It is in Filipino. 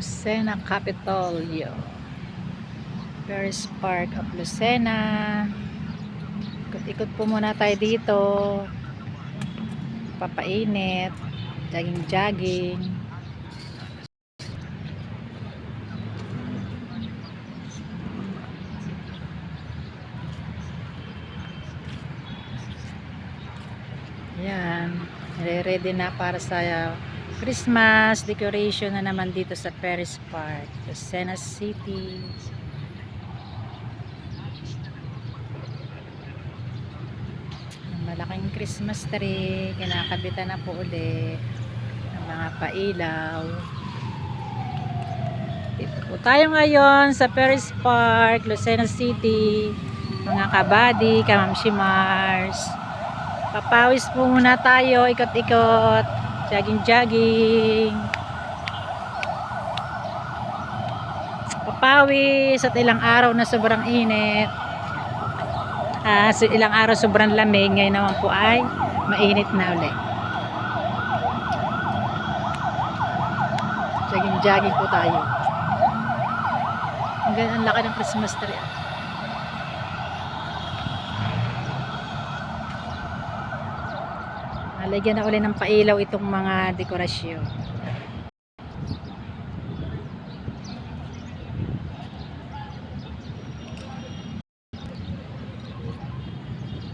Lucena Capitolio, Paris Park of Lucena. Ikot-ikot po muna tayo dito, papainit, jogging. Yan, ready na para sa Christmas decoration na naman dito sa Paris Park, Lucena City. Malaking Christmas tree, kinakabitan na po uli ng mga pailaw. Dito po tayo ngayon sa Paris Park, Lucena City, mga kabady, kamamshi Mars. Papawis po muna tayo, ikot-ikot, jogging. Papawis at ilang araw na sobrang init. Ilang araw sobrang lamig, ngayon naman po ay mainit na ulit. Jogging po tayo. Ang laki ng Christmas tree. Nalagyan na ulit ng pailaw itong mga dekorasyon.